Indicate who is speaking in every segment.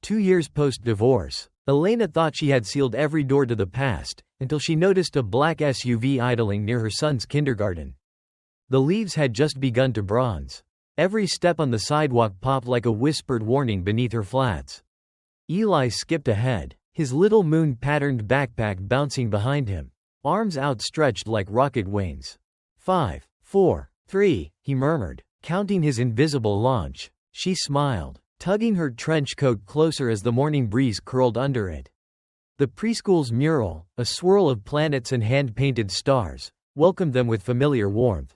Speaker 1: 2 years post-divorce, Elena thought she had sealed every door to the past, until she noticed a black SUV idling near her son's kindergarten. The leaves had just begun to bronze. Every step on the sidewalk popped like a whispered warning beneath her flats. Eli skipped ahead, his little moon-patterned backpack bouncing behind him, arms outstretched like rocket wings. 5, 4, 3, he murmured, counting his invisible launch. She smiled, tugging her trench coat closer as the morning breeze curled under it. The preschool's mural, a swirl of planets and hand-painted stars, welcomed them with familiar warmth.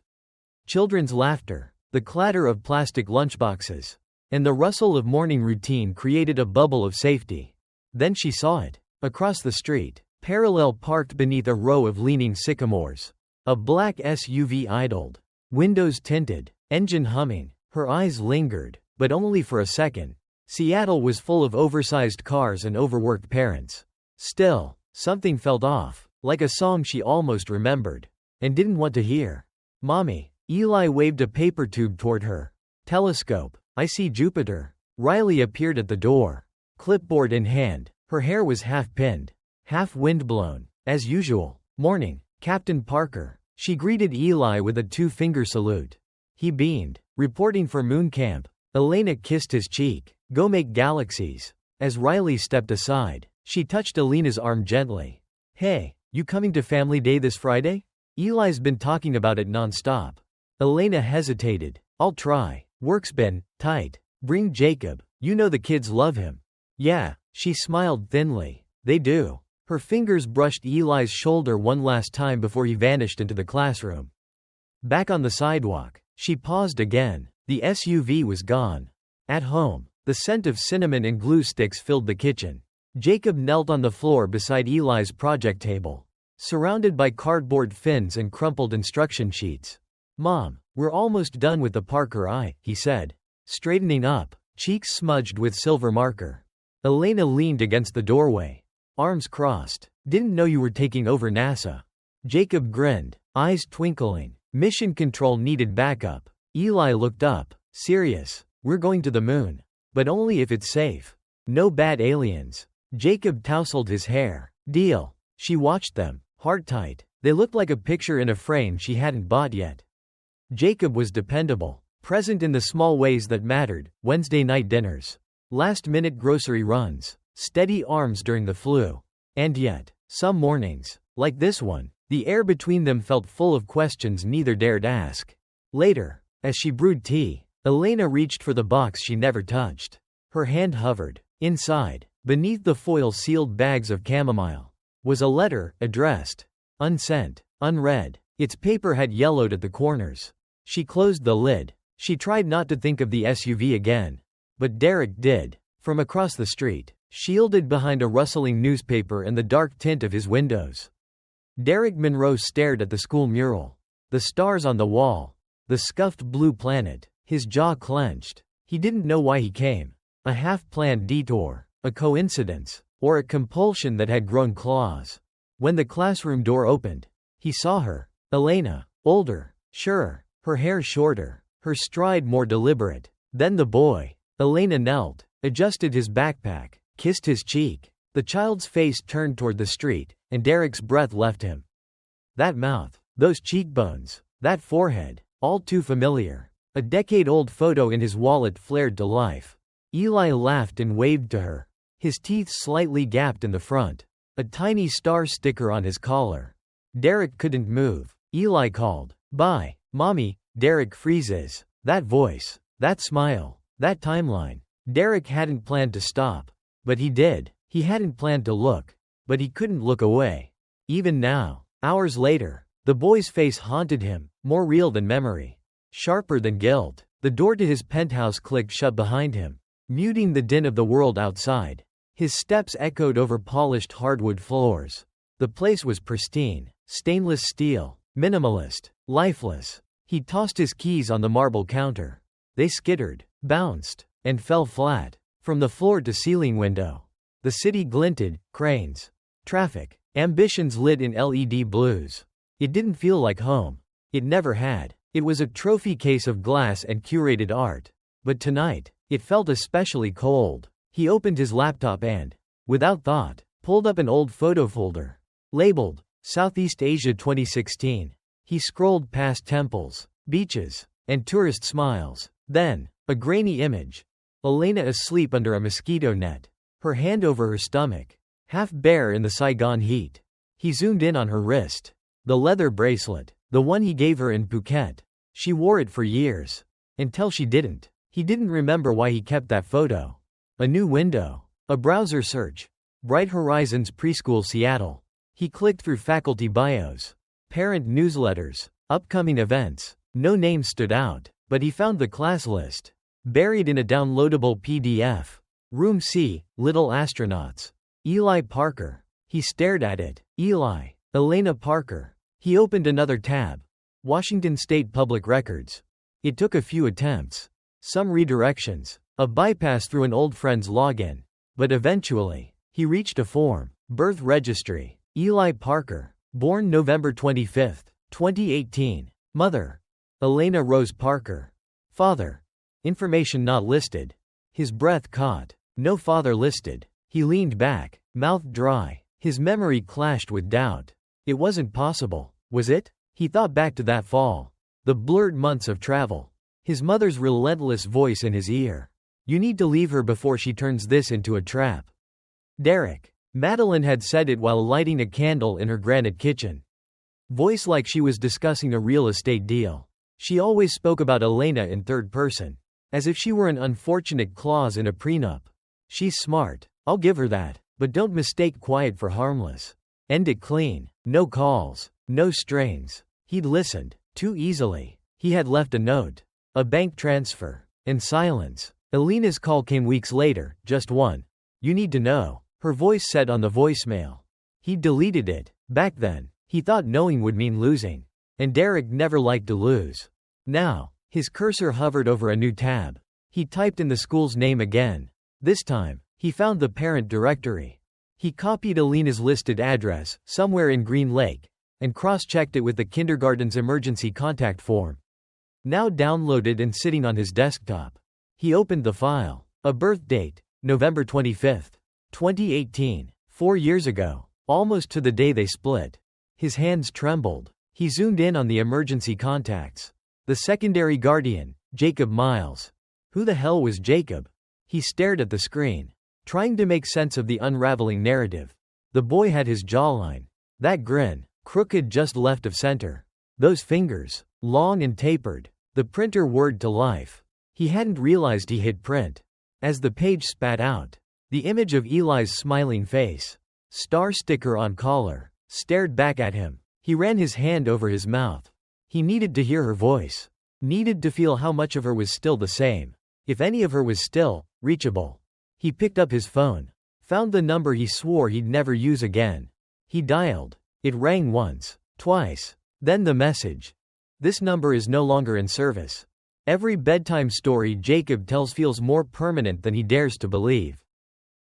Speaker 1: Children's laughter, the clatter of plastic lunchboxes, and the rustle of morning routine created a bubble of safety. Then she saw it. Across the street, parallel parked beneath a row of leaning sycamores. A black SUV idled, windows tinted, engine humming. Her eyes lingered, but only for a second. Seattle was full of oversized cars and overworked parents. Still, something felt off, like a song she almost remembered, and didn't want to hear. "Mommy." Eli waved a paper tube toward her. "Telescope. I see Jupiter." Riley appeared at the door, clipboard in hand. Her hair was half pinned, half windblown. As usual. "Morning, Captain Parker." She greeted Eli with a two-finger salute. He beamed. "Reporting for Moon Camp." Elena kissed his cheek. "Go make galaxies." As Riley stepped aside, she touched Elena's arm gently. "Hey, you coming to Family Day this Friday?" Eli's been talking about it nonstop. Elena hesitated. "I'll try. Work's been tight. Bring Jacob. You know the kids love him." "Yeah." She smiled thinly. "They do." Her fingers brushed Eli's shoulder one last time before he vanished into the classroom. Back on the sidewalk, she paused again. The SUV was gone. At home, the scent of cinnamon and glue sticks filled the kitchen. Jacob knelt on the floor beside Eli's project table, surrounded by cardboard fins and crumpled instruction sheets. "Mom, we're almost done with the Parker eye," he said, straightening up, cheeks smudged with silver marker. Elena leaned against the doorway, arms crossed. "Didn't know you were taking over NASA." Jacob grinned, eyes twinkling. "Mission control needed backup." Eli looked up, serious. "We're going to the moon. But only if it's safe. No bad aliens." Jacob tousled his hair. "Deal." She watched them, heart tight. They looked like a picture in a frame she hadn't bought yet. Jacob was dependable, present in the small ways that mattered: Wednesday night dinners, last-minute grocery runs, steady arms during the flu. And yet, some mornings, like this one, the air between them felt full of questions neither dared ask. Later, as she brewed tea, Elena reached for the box she never touched. Her hand hovered. Inside, beneath the foil-sealed bags of chamomile, was a letter, addressed, unsent, unread. Its paper had yellowed at the corners. She closed the lid. She tried not to think of the SUV again. But Derek did. From across the street, shielded behind a rustling newspaper and the dark tint of his windows, Derek Monroe stared at the school mural. The stars on the wall. The scuffed blue planet. His jaw clenched. He didn't know why he came. A half-planned detour. A coincidence. Or a compulsion that had grown claws. When the classroom door opened, he saw her. Elena. Older. Sure. Her hair shorter. Her stride more deliberate. Then the boy. Elena knelt, adjusted his backpack, kissed his cheek. The child's face turned toward the street, and Derek's breath left him. That mouth. Those cheekbones. That forehead. All too familiar. A decade-old photo in his wallet flared to life. Eli laughed and waved to her. His teeth slightly gapped in the front. A tiny star sticker on his collar. Derek couldn't move. Eli called, "Bye, Mommy." Derek freezes. That voice. That smile. That timeline. Derek hadn't planned to stop. But he did. He hadn't planned to look. But he couldn't look away. Even now, hours later, the boy's face haunted him, more real than memory. Sharper than guilt. The door to his penthouse clicked shut behind him, muting the din of the world outside. His steps echoed over polished hardwood floors. The place was pristine, stainless steel, minimalist, lifeless. He tossed his keys on the marble counter. They skittered, bounced, and fell flat. From the floor to ceiling window, the city glinted, cranes, traffic, ambitions lit in LED blues. It didn't feel like home. It never had. It was a trophy case of glass and curated art. But tonight, it felt especially cold. He opened his laptop and, without thought, pulled up an old photo folder. Labeled, Southeast Asia 2016. He scrolled past temples, beaches, and tourist smiles. Then, a grainy image. Elena asleep under a mosquito net. Her hand over her stomach. Half bare in the Saigon heat. He zoomed in on her wrist. The leather bracelet. The one he gave her in Phuket. She wore it for years. Until she didn't. He didn't remember why he kept that photo. A new window. A browser search. Bright Horizons Preschool Seattle. He clicked through faculty bios. Parent newsletters. Upcoming events. No name stood out, but he found the class list. Buried in a downloadable PDF. Room C, Little Astronauts. Eli Parker. He stared at it. Eli. Elena Parker. He opened another tab. Washington State Public Records. It took a few attempts. Some redirections. A bypass through an old friend's login. But eventually, he reached a form. Birth registry. Eli Parker. Born November 25, 2018. Mother. Elena Rose Parker. Father. Information not listed. His breath caught. No father listed. He leaned back, mouth dry. His memory clashed with doubt. It wasn't possible, was it? He thought back to that fall. The blurred months of travel. His mother's relentless voice in his ear. You need to leave her before she turns this into a trap. Derek. Madeline had said it while lighting a candle in her granite kitchen. Voice like she was discussing a real estate deal. She always spoke about Elena in third person. As if she were an unfortunate clause in a prenup. She's smart, I'll give her that, but don't mistake quiet for harmless. End it clean. No calls. No strains. He'd listened. Too easily. He had left a note. A bank transfer. And silence. Elena's call came weeks later, just one. You need to know. Her voice said on the voicemail. He deleted it. Back then, he thought knowing would mean losing. And Derek never liked to lose. Now, his cursor hovered over a new tab. He typed in the school's name again. This time, he found the parent directory. He copied Elena's listed address, somewhere in Green Lake, and cross-checked it with the kindergarten's emergency contact form. Now downloaded and sitting on his desktop. He opened the file. A birth date, November 25, 2018. 4 years ago. Almost to the day they split. His hands trembled. He zoomed in on the emergency contacts. The secondary guardian, Jacob Miles. Who the hell was Jacob? He stared at the screen, trying to make sense of the unraveling narrative. The boy had his jawline. That grin, crooked just left of center. Those fingers, long and tapered. The printer whirred to life. He hadn't realized he hit print. As the page spat out, the image of Eli's smiling face, star sticker on collar, stared back at him. He ran his hand over his mouth. He needed to hear her voice. Needed to feel how much of her was still the same. If any of her was still reachable. He picked up his phone. Found the number he swore he'd never use again. He dialed. It rang once, twice. Then the message. This number is no longer in service. Every bedtime story Jacob tells feels more permanent than he dares to believe.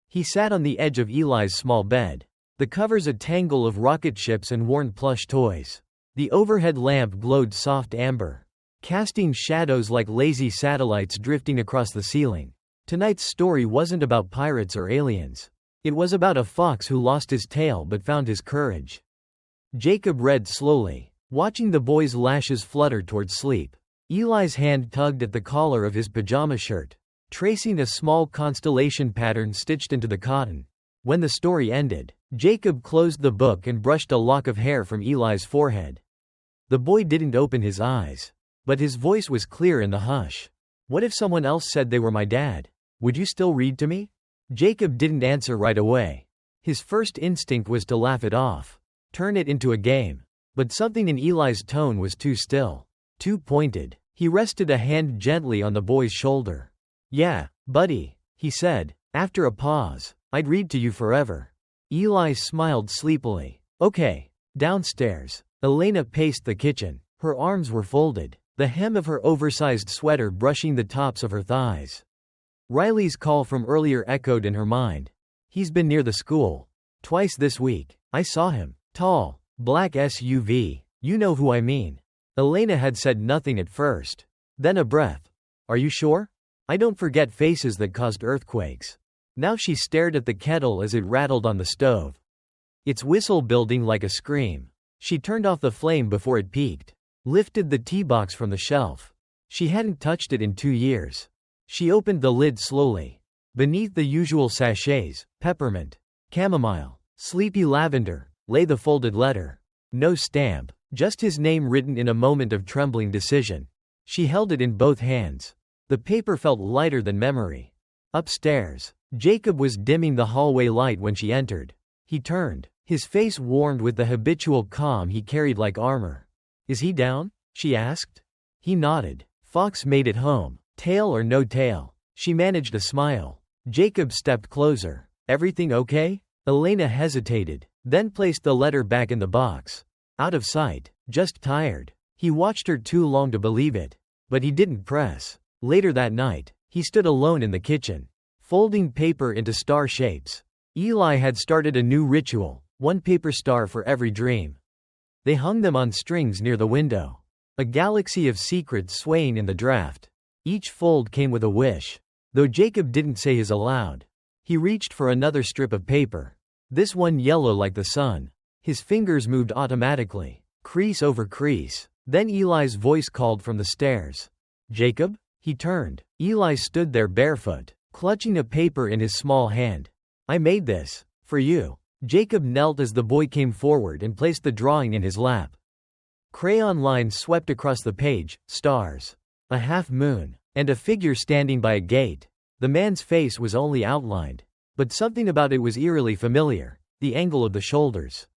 Speaker 1: He sat on the edge of Eli's small bed. The covers a tangle of rocket ships and worn plush toys. The overhead lamp glowed soft amber, casting shadows like lazy satellites drifting across the ceiling. Tonight's story wasn't about pirates or aliens. It was about a fox who lost his tail but found his courage. Jacob read slowly, watching the boy's lashes flutter toward sleep. Eli's hand tugged at the collar of his pajama shirt, tracing a small constellation pattern stitched into the cotton. When the story ended, Jacob closed the book and brushed a lock of hair from Eli's forehead. The boy didn't open his eyes, but his voice was clear in the hush. What if someone else said they were my dad? Would you still read to me? Jacob didn't answer right away. His first instinct was to laugh it off, turn it into a game. But something in Eli's tone was too still, too pointed. He rested a hand gently on the boy's shoulder. Yeah, buddy, he said, after a pause. I'd read to you forever. Eli smiled sleepily. Okay. Downstairs. Elena paced the kitchen. Her arms were folded, the hem of her oversized sweater brushing the tops of her thighs. Riley's call from earlier echoed in her mind. He's been near the school. Twice this week. I saw him. Tall. Black SUV. You know who I mean. Elena had said nothing at first. Then a breath. Are you sure? I don't forget faces that caused earthquakes. Now she stared at the kettle as it rattled on the stove. Its whistle building like a scream. She turned off the flame before it peaked. Lifted the tea box from the shelf. She hadn't touched it in 2 years. She opened the lid slowly. Beneath the usual sachets, peppermint, chamomile, sleepy lavender, lay the folded letter. No stamp, just his name written in a moment of trembling decision. She held it in both hands. The paper felt lighter than memory. Upstairs, Jacob was dimming the hallway light when she entered. He turned, his face warmed with the habitual calm he carried like armor. "Is he down?" she asked. He nodded. "Fox made it home. Tail or no tail." She managed a smile. Jacob stepped closer. "Everything okay?" Elena hesitated, then placed the letter back in the box. "Out of sight. Just tired." He watched her too long to believe it. But he didn't press. Later that night, he stood alone in the kitchen, folding paper into star shapes. Eli had started a new ritual, one paper star for every dream. They hung them on strings near the window. A galaxy of secrets swaying in the draft. Each fold came with a wish. Though Jacob didn't say his aloud. He reached for another strip of paper. This one yellow like the sun. His fingers moved automatically, crease over crease. Then Eli's voice called from the stairs. "Jacob?" He turned. Eli stood there barefoot, clutching a paper in his small hand. "I made this. For you." Jacob knelt as the boy came forward and placed the drawing in his lap. Crayon lines swept across the page, stars, a half moon, and a figure standing by a gate. The man's face was only outlined, but something about it was eerily familiar. The angle of the shoulders,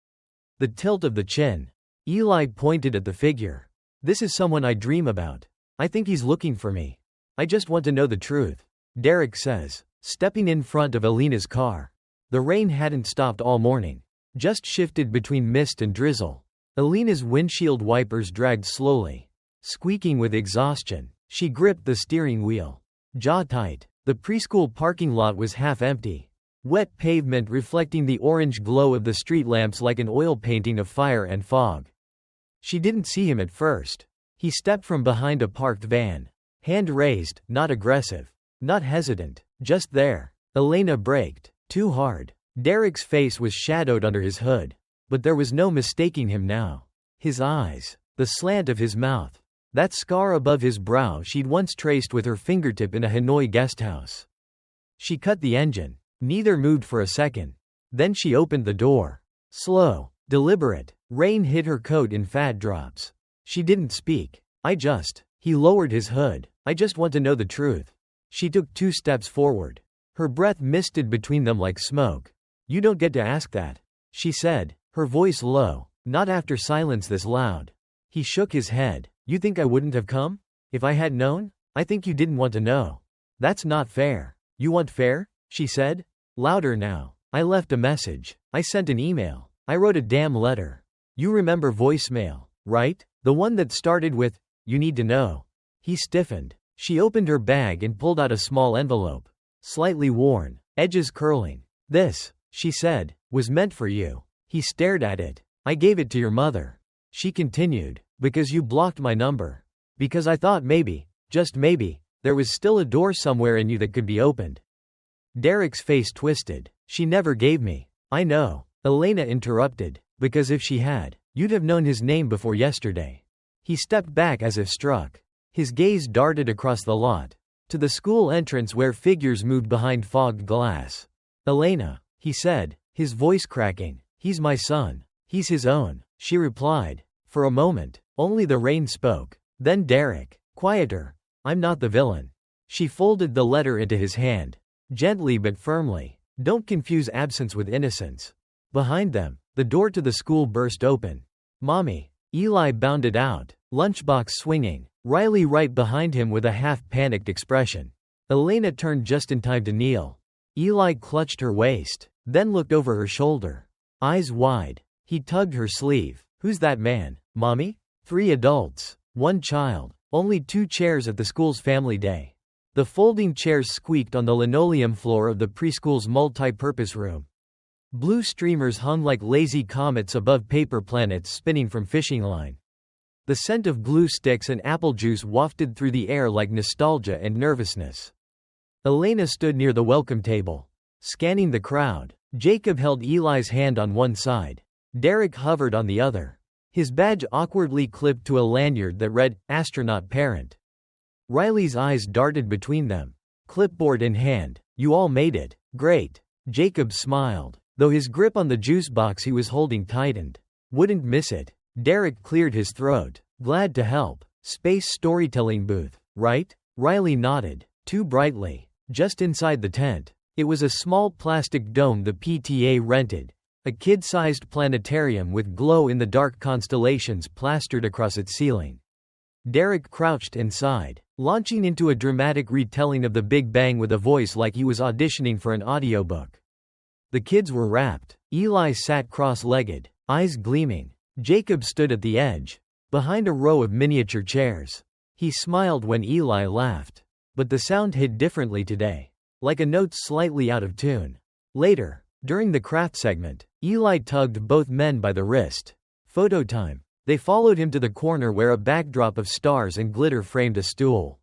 Speaker 1: the tilt of the chin. Eli pointed at the figure. "This is someone I dream about. I think he's looking for me. I just want to know the truth." Derek says, stepping in front of Elena's car. The rain hadn't stopped all morning, just shifted between mist and drizzle. Elena's windshield wipers dragged slowly, squeaking with exhaustion. She gripped the steering wheel, jaw tight. The preschool parking lot was half empty. Wet pavement reflecting the orange glow of the street lamps like an oil painting of fire and fog. She didn't see him at first. He stepped from behind a parked van. Hand raised, not aggressive, not hesitant, just there. Elena braked. Too hard. Derek's face was shadowed under his hood. But there was no mistaking him now. His eyes, the slant of his mouth, that scar above his brow she'd once traced with her fingertip in a Hanoi guesthouse. She cut the engine. Neither moved for a second. Then she opened the door. Slow, deliberate. Rain hit her coat in fat drops. She didn't speak. He lowered his hood. "I just want to know the truth." She took 2 steps forward. Her breath misted between them like smoke. "You don't get to ask that," she said, her voice low. "Not after silence this loud." He shook his head. "You think I wouldn't have come? If I had known? I think you didn't want to know." "That's not fair." "You want fair?" she said. Louder now. "I left a message. I sent an email. I wrote a damn letter. You remember voicemail, right? The one that started with, 'You need to know.'" He stiffened. She opened her bag and pulled out a small envelope. Slightly worn, edges curling. "This," she said, "was meant for you." He stared at it. "I gave it to your mother." She continued, "Because you blocked my number. Because I thought maybe, just maybe, there was still a door somewhere in you that could be opened." Derek's face twisted. "She never gave me." "I know," Elena interrupted, "because if she had, you'd have known his name before yesterday." He stepped back as if struck. His gaze darted across the lot, to the school entrance where figures moved behind fogged glass. "Elena," he said, his voice cracking, "he's my son. He's his own," she replied. For a moment, only the rain spoke. Then Derek, quieter. "I'm not the villain." She folded the letter into his hand. Gently but firmly. "Don't confuse absence with innocence." Behind them, the door to the school burst open. "Mommy." Eli bounded out, lunchbox swinging. Riley right behind him with a half-panicked expression. Elena turned just in time to kneel. Eli clutched her waist, then looked over her shoulder. Eyes wide. He tugged her sleeve. "Who's that man, Mommy?" 3 adults, 1 child. Only 2 chairs at the school's family day. The folding chairs squeaked on the linoleum floor of the preschool's multi-purpose room. Blue streamers hung like lazy comets above paper planets spinning from fishing line. The scent of glue sticks and apple juice wafted through the air like nostalgia and nervousness. Elena stood near the welcome table. Scanning the crowd, Jacob held Eli's hand on one side. Derek hovered on the other. His badge awkwardly clipped to a lanyard that read, Astronaut Parent. Riley's eyes darted between them. Clipboard in hand. You all made it. Great. Jacob smiled, though his grip on the juice box he was holding tightened. Wouldn't miss it. Derek cleared his throat. Glad to help. Space storytelling booth, right? Riley nodded, too brightly. Just inside the tent. It was a small plastic dome the PTA rented. A kid-sized planetarium with glow-in-the-dark constellations plastered across its ceiling. Derek crouched inside, launching into a dramatic retelling of the Big Bang with a voice like he was auditioning for an audiobook. The kids were rapt. Eli sat cross-legged, eyes gleaming. Jacob stood at the edge, behind a row of miniature chairs. He smiled when Eli laughed. But the sound hit differently today, like a note slightly out of tune. Later, during the craft segment, Eli tugged both men by the wrist. Photo time. They followed him to the corner where a backdrop of stars and glitter framed a stool.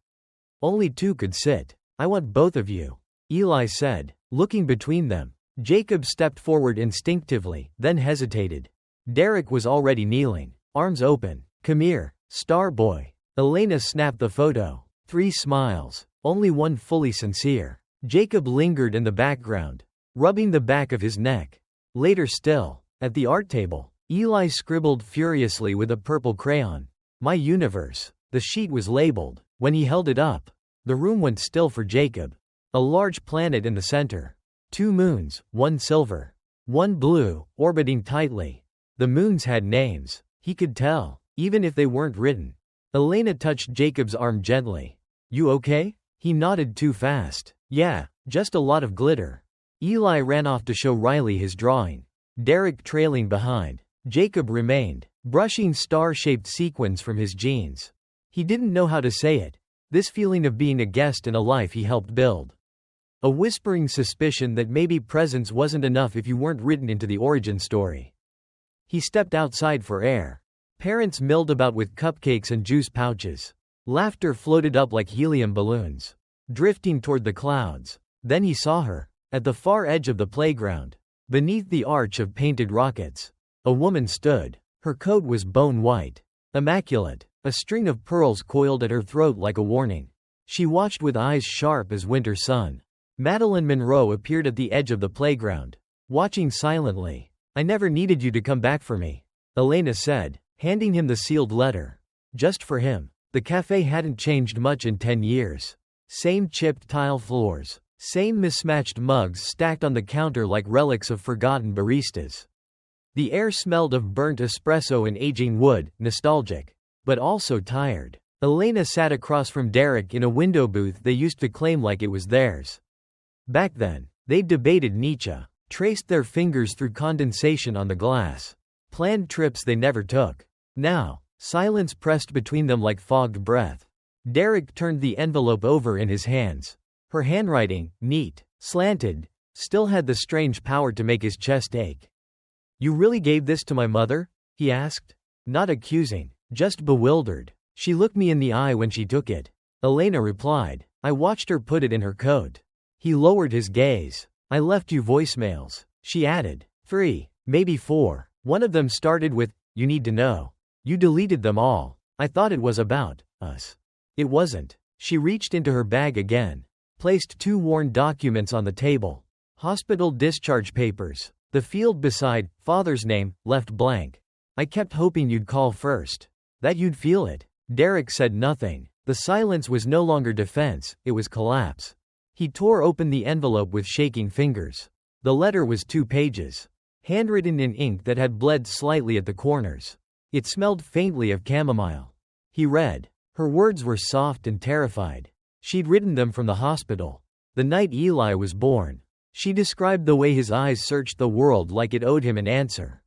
Speaker 1: Only two could sit. I want both of you, Eli said, looking between them. Jacob stepped forward instinctively, then hesitated. Derek was already kneeling, arms open. Come here, star boy. Elena snapped the photo. 3 smiles, only one fully sincere. Jacob lingered in the background, rubbing the back of his neck. Later still, at the art table, Eli scribbled furiously with a purple crayon. My universe. The sheet was labeled. When he held it up, the room went still for Jacob. A large planet in the center. 2 moons, one silver, one blue, orbiting tightly. The moons had names. He could tell, even if they weren't written. Elena touched Jacob's arm gently. You okay? He nodded too fast. Yeah, just a lot of glitter. Eli ran off to show Riley his drawing. Derek trailing behind. Jacob remained, brushing star-shaped sequins from his jeans. He didn't know how to say it. This feeling of being a guest in a life he helped build. A whispering suspicion that maybe presence wasn't enough if you weren't written into the origin story. He stepped outside for air. Parents milled about with cupcakes and juice pouches. Laughter floated up like helium balloons, drifting toward the clouds. Then he saw her, at the far edge of the playground, beneath the arch of painted rockets. A woman stood. Her coat was bone white, immaculate, a string of pearls coiled at her throat like a warning. She watched with eyes sharp as winter sun. Madeline Monroe appeared at the edge of the playground, watching silently. I never needed you to come back for me, Elena said, handing him the sealed letter. Just for him. The cafe hadn't changed much in 10 years. Same chipped tile floors, same mismatched mugs stacked on the counter like relics of forgotten baristas. The air smelled of burnt espresso and aging wood, nostalgic, but also tired. Elena sat across from Derek in a window booth they used to claim like it was theirs. Back then, they debated Nietzsche, traced their fingers through condensation on the glass, planned trips they never took. Now, silence pressed between them like fogged breath. Derek turned the envelope over in his hands. Her handwriting, neat, slanted, still had the strange power to make his chest ache. You really gave this to my mother? He asked. Not accusing, just bewildered. She looked me in the eye when she took it. Elena replied. I watched her put it in her coat. He lowered his gaze. I left you voicemails, she added. 3, maybe 4. One of them started with, you need to know. You deleted them all. I thought it was about us. It wasn't. She reached into her bag again, placed 2 worn documents on the table. Hospital discharge papers. The field beside, father's name, left blank. I kept hoping you'd call first. That you'd feel it. Derek said nothing. The silence was no longer defense, it was collapse. He tore open the envelope with shaking fingers. The letter was 2 pages. Handwritten in ink that had bled slightly at the corners. It smelled faintly of chamomile. He read. Her words were soft and terrified. She'd written them from the hospital, the night Eli was born. She described the way his eyes searched the world like it owed him an answer.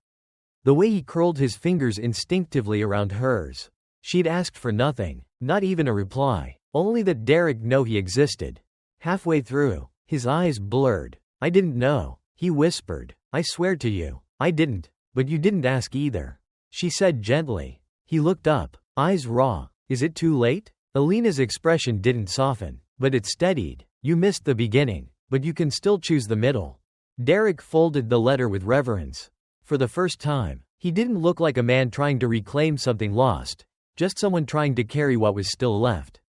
Speaker 1: The way he curled his fingers instinctively around hers. She'd asked for nothing, not even a reply, only that Derek know he existed. Halfway through, his eyes blurred. I didn't know, he whispered. I swear to you, I didn't, but you didn't ask either. She said gently. He looked up, eyes raw. Is it too late? Elena's expression didn't soften, but it steadied. You missed the beginning. but you can still choose the middle. Derek folded the letter with reverence. For the first time, he didn't look like a man trying to reclaim something lost, just someone trying to carry what was still left.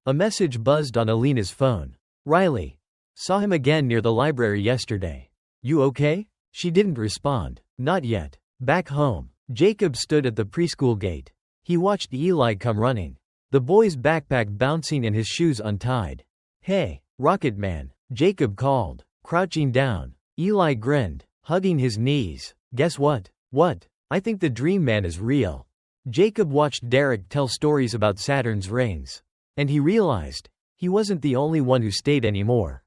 Speaker 1: A message buzzed on Alina's phone. Riley. Saw him again near the library yesterday. You okay? She didn't respond. Not yet. Back home, Jacob stood at the preschool gate. He watched Eli come running, the boy's backpack bouncing and his shoes untied. Hey, Rocket Man, Jacob called, crouching down. Eli grinned, hugging his knees. Guess what? What? I think the Dream Man is real. Jacob watched Derek tell stories about Saturn's rings. And he realized, he wasn't the only one who stayed anymore.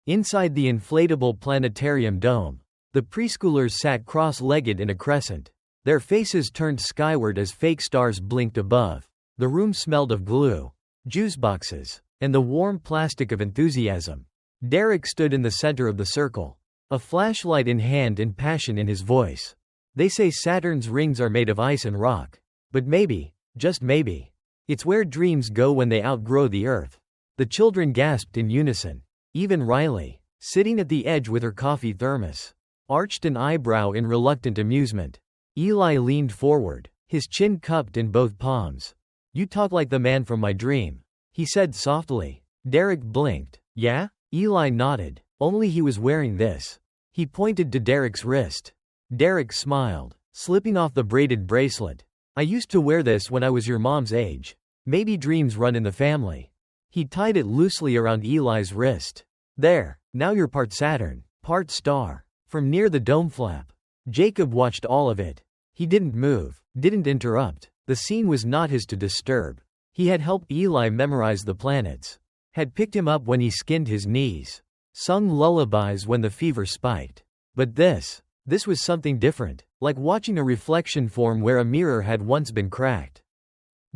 Speaker 1: Inside the inflatable planetarium dome, the preschoolers sat cross-legged in a crescent. Their faces turned skyward as fake stars blinked above. The room smelled of glue, juice boxes, and the warm plastic of enthusiasm. Derek stood in the center of the circle, a flashlight in hand and passion in his voice. They say Saturn's rings are made of ice and rock. But maybe, just maybe, it's where dreams go when they outgrow the Earth. The children gasped in unison. Even Riley, sitting at the edge with her coffee thermos, arched an eyebrow in reluctant amusement. Eli leaned forward, his chin cupped in both palms. You talk like the man from my dream, he said softly. Derek blinked. Yeah? Eli nodded. Only he was wearing this. He pointed to Derek's wrist. Derek smiled, slipping off the braided bracelet. I used to wear this when I was your mom's age. Maybe dreams run in the family. He tied it loosely around Eli's wrist. There, now you're part Saturn, part star. From near the dome flap, Jacob watched all of it. He didn't move, didn't interrupt. The scene was not his to disturb. He had helped Eli memorize the planets, had picked him up when he skinned his knees, sung lullabies when the fever spiked. But this was something different, like watching a reflection form where a mirror had once been cracked.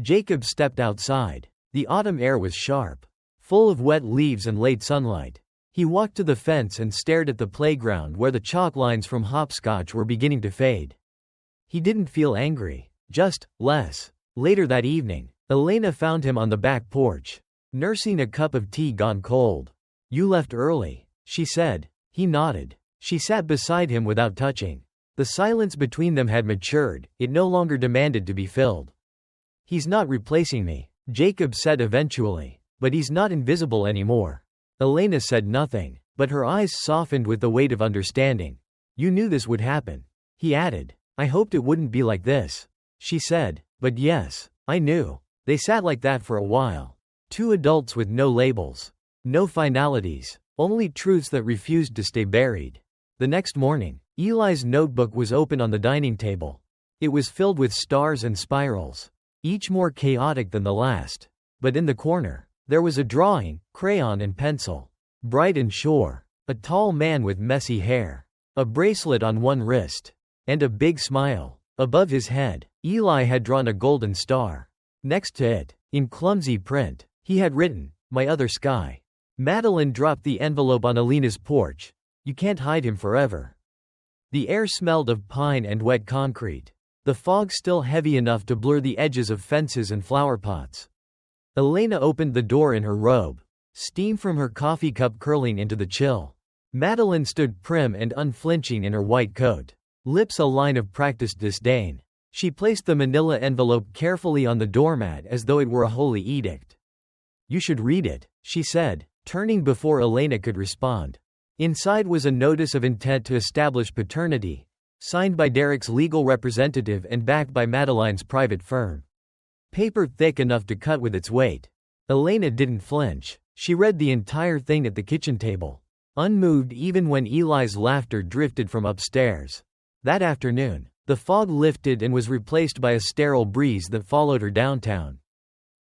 Speaker 1: Jacob stepped outside. The autumn air was sharp, full of wet leaves and late sunlight. He walked to the fence and stared at the playground where the chalk lines from hopscotch were beginning to fade. He didn't feel angry, just less. Later that evening, Elena found him on the back porch, nursing a cup of tea gone cold. You left early, she said. He nodded. She sat beside him without touching. The silence between them had matured, it no longer demanded to be filled. He's not replacing me, Jacob said eventually, but he's not invisible anymore. Elena said nothing, but her eyes softened with the weight of understanding. You knew this would happen. He added. I hoped it wouldn't be like this. She said. But yes, I knew. They sat like that for a while. Two adults with no labels. No finalities. Only truths that refused to stay buried. The next morning, Eli's notebook was open on the dining table. It was filled with stars and spirals, each more chaotic than the last. But in the corner, there was a drawing, crayon and pencil. Bright and sure. A tall man with messy hair. A bracelet on one wrist. And a big smile. Above his head, Eli had drawn a golden star. Next to it, in clumsy print, he had written, My other sky. Madeline dropped the envelope on Alina's porch. You can't hide him forever. The air smelled of pine and wet concrete. The fog still heavy enough to blur the edges of fences and flower pots. Elena opened the door in her robe, steam from her coffee cup curling into the chill. Madeline stood prim and unflinching in her white coat, lips a line of practiced disdain. She placed the manila envelope carefully on the doormat as though it were a holy edict. You should read it, she said, turning before Elena could respond. Inside was a notice of intent to establish paternity, signed by Derek's legal representative and backed by Madeline's private firm. Paper thick enough to cut with its weight. Elena didn't flinch. She read the entire thing at the kitchen table, unmoved even when Eli's laughter drifted from upstairs. That afternoon, the fog lifted and was replaced by a sterile breeze that followed her downtown.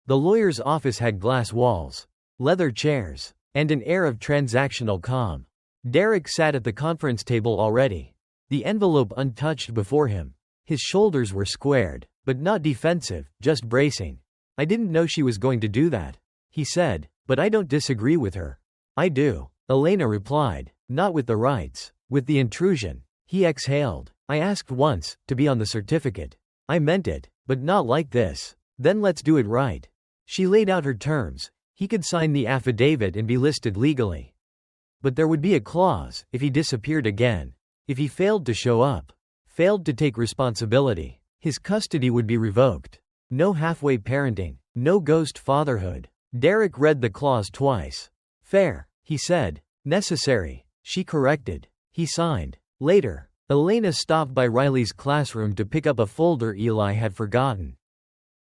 Speaker 1: The lawyer's office had glass walls, leather chairs, and an air of transactional calm. Derek sat at the conference table already, the envelope untouched before him. His shoulders were squared, but not defensive, just bracing. I didn't know she was going to do that, he said, but I don't disagree with her. I do, Elena replied, not with the rights, with the intrusion. He exhaled. I asked once, to be on the certificate. I meant it, but not like this. Then let's do it right. She laid out her terms. He could sign the affidavit and be listed legally. But there would be a clause: if he disappeared again, if he failed to show up, failed to take responsibility, his custody would be revoked. No halfway parenting, no ghost fatherhood. Derek read the clause twice. Fair, he said. Necessary, she corrected. He signed. Later, Elena stopped by Riley's classroom to pick up a folder Eli had forgotten.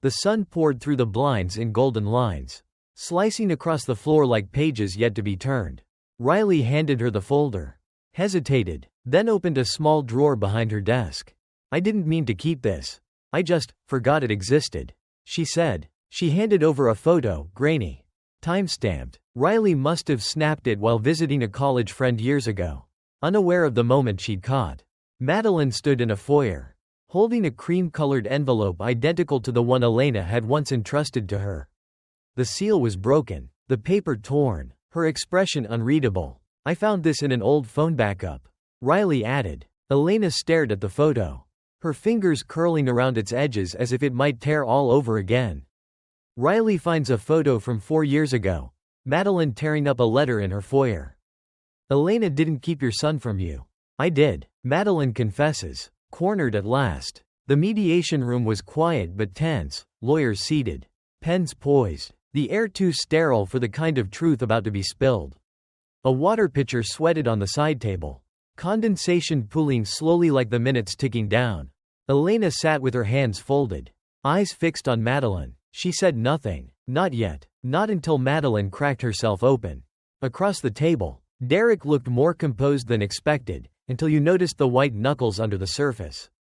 Speaker 1: The sun poured through the blinds in golden lines, slicing across the floor like pages yet to be turned. Riley handed her the folder, hesitated, then opened a small drawer behind her desk. I didn't mean to keep this. I just forgot it existed, she said. She handed over a photo, grainy, time-stamped. Riley must have snapped it while visiting a college friend years ago, unaware of the moment she'd caught. Madeline stood in a foyer, holding a cream-colored envelope identical to the one Elena had once entrusted to her. The seal was broken, the paper torn, her expression unreadable. I found this in an old phone backup, Riley added. Elena stared at the photo, her fingers curling around its edges as if it might tear all over again. Riley finds a photo from 4 years ago, Madeline tearing up a letter in her foyer. Elena didn't keep your son from you. I did, Madeline confesses, cornered at last. The mediation room was quiet but tense, lawyers seated, pens poised, the air too sterile for the kind of truth about to be spilled. A water pitcher sweated on the side table, condensation pooling slowly like the minutes ticking down. Elena sat with her hands folded, eyes fixed on Madeline. She said nothing, not yet, not until Madeline cracked herself open. Across the table, Derek looked more composed than expected, until you noticed the white knuckles under the surface.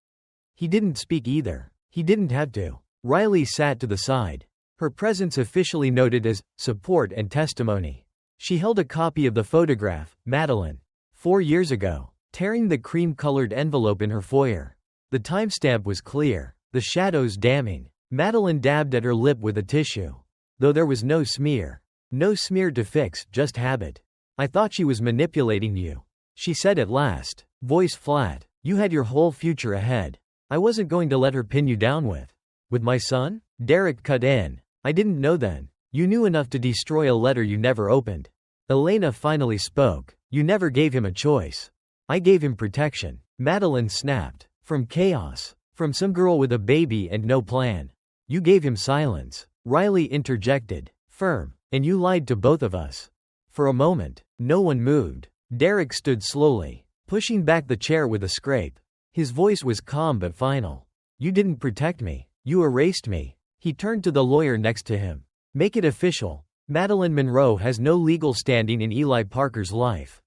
Speaker 1: He didn't speak either. He didn't have to. Riley sat to the side, her presence officially noted as support and testimony. She held a copy of the photograph, Madeline, 4 years ago, tearing the cream-colored envelope in her foyer. The timestamp was clear, the shadows damning. Madeline dabbed at her lip with a tissue. Though there was no smear. No smear to fix, just habit. I thought she was manipulating you, she said at last, voice flat. You had your whole future ahead. I wasn't going to let her pin you down with my son? Derek cut in. I didn't know then. You knew enough to destroy a letter you never opened. Elena finally spoke. You never gave him a choice. I gave him protection. Madeline snapped. From chaos. From some girl with a baby and no plan. You gave him silence. Riley interjected, firm, and you lied to both of us. For a moment, no one moved. Derek stood slowly, pushing back the chair with a scrape. His voice was calm but final. You didn't protect me. You erased me. He turned to the lawyer next to him. Make it official. Madeline Monroe has no legal standing in Eli Parker's life.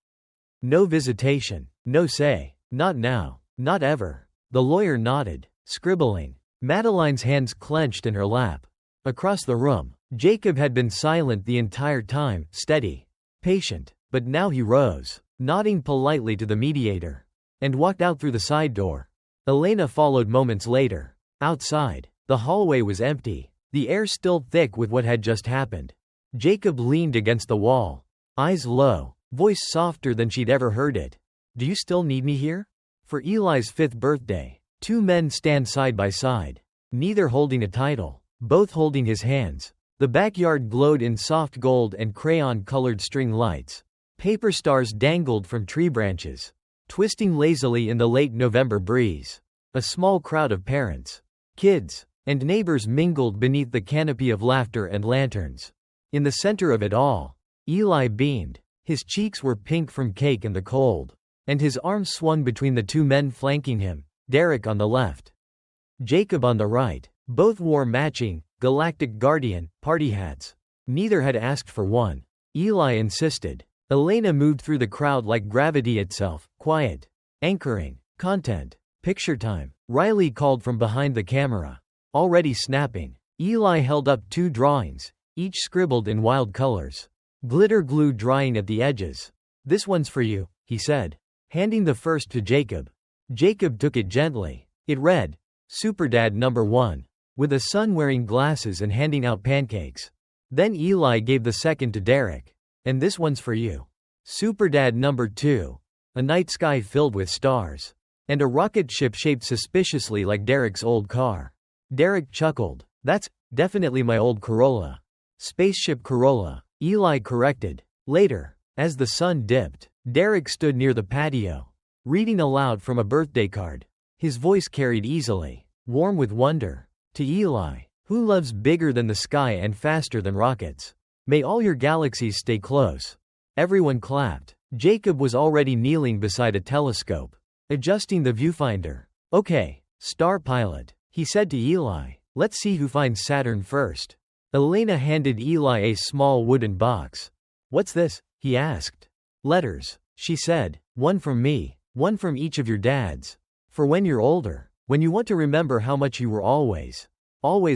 Speaker 1: No visitation. No say. Not now. Not ever. The lawyer nodded, scribbling. Madeline's hands clenched in her lap. Across the room, Jacob had been silent the entire time, steady, patient, but now he rose, nodding politely to the mediator, and walked out through the side door. Elena followed moments later. Outside, the hallway was empty, the air still thick with what had just happened. Jacob leaned against the wall, eyes low, voice softer than she'd ever heard it. Do you still need me here? For Eli's 5th birthday. 2 men stand side by side, neither holding a title, both holding his hands. The backyard glowed in soft gold and crayon-colored string lights. Paper stars dangled from tree branches, twisting lazily in the late November breeze. A small crowd of parents, kids, and neighbors mingled beneath the canopy of laughter and lanterns. In the center of it all, Eli beamed. His cheeks were pink from cake and the cold, and his arms swung between the 2 men flanking him. Derek on the left, Jacob on the right. Both wore matching, Galactic Guardian, party hats. Neither had asked for one. Eli insisted. Elena moved through the crowd like gravity itself, quiet, anchoring, content, picture time. Riley called from behind the camera, already snapping. Eli held up 2 drawings, each scribbled in wild colors. Glitter glue drying at the edges. This one's for you, he said, handing the first to Jacob. Jacob took it gently. It read, Superdad number 1, with a son wearing glasses and handing out pancakes. Then Eli gave the second to Derek. And this one's for you. Superdad number 2, a night sky filled with stars. And a rocket ship shaped suspiciously like Derek's old car. Derek chuckled. That's definitely my old Corolla. Spaceship Corolla, Eli corrected. Later, As the sun dipped, Derek stood near the patio, reading aloud from a birthday card. His voice carried easily, warm with wonder. To Eli, who loves bigger than the sky and faster than rockets. May all your galaxies stay close. Everyone clapped. Jacob was already kneeling beside a telescope, adjusting the viewfinder. Okay, star pilot, he said to Eli. Let's see who finds Saturn first. Elena handed Eli a small wooden box. What's this? He asked. Letters, she said. One from me, one from each of your dads. For when you're older, when you want to remember how much you were always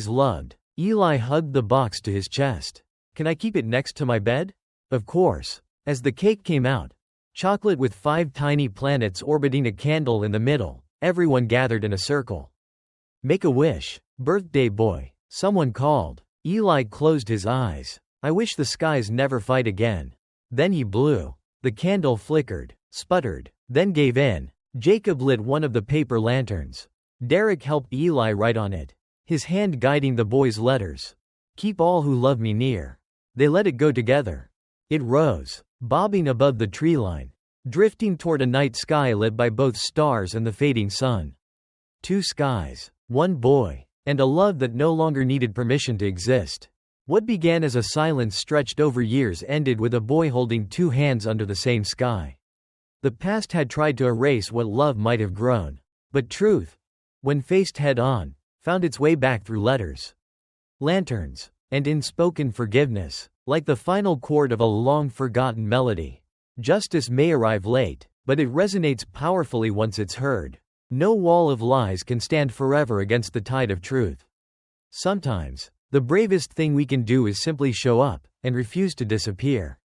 Speaker 1: loved. Eli hugged the box to his chest. Can I keep it next to my bed? Of course. As the cake came out, chocolate with 5 tiny planets orbiting a candle in the middle, everyone gathered in a circle. Make a wish, birthday boy, someone called. Eli closed his eyes. I wish the skies never fight again. Then he blew. The candle flickered, sputtered, then gave in. Jacob lit one of the paper lanterns. Derek helped Eli write on it, his hand guiding the boy's letters. Keep all who love me near. They let it go together. It rose, bobbing above the tree line, drifting toward a night sky lit by both stars and the fading sun. 2 skies, 1 boy, and a love that no longer needed permission to exist. What began as a silence stretched over years ended with a boy holding 2 hands under the same sky. The past had tried to erase what love might have grown, but truth, when faced head-on, found its way back through letters, lanterns, and unspoken forgiveness, like the final chord of a long-forgotten melody. Justice may arrive late, but it resonates powerfully once it's heard. No wall of lies can stand forever against the tide of truth. Sometimes, the bravest thing we can do is simply show up, and refuse to disappear.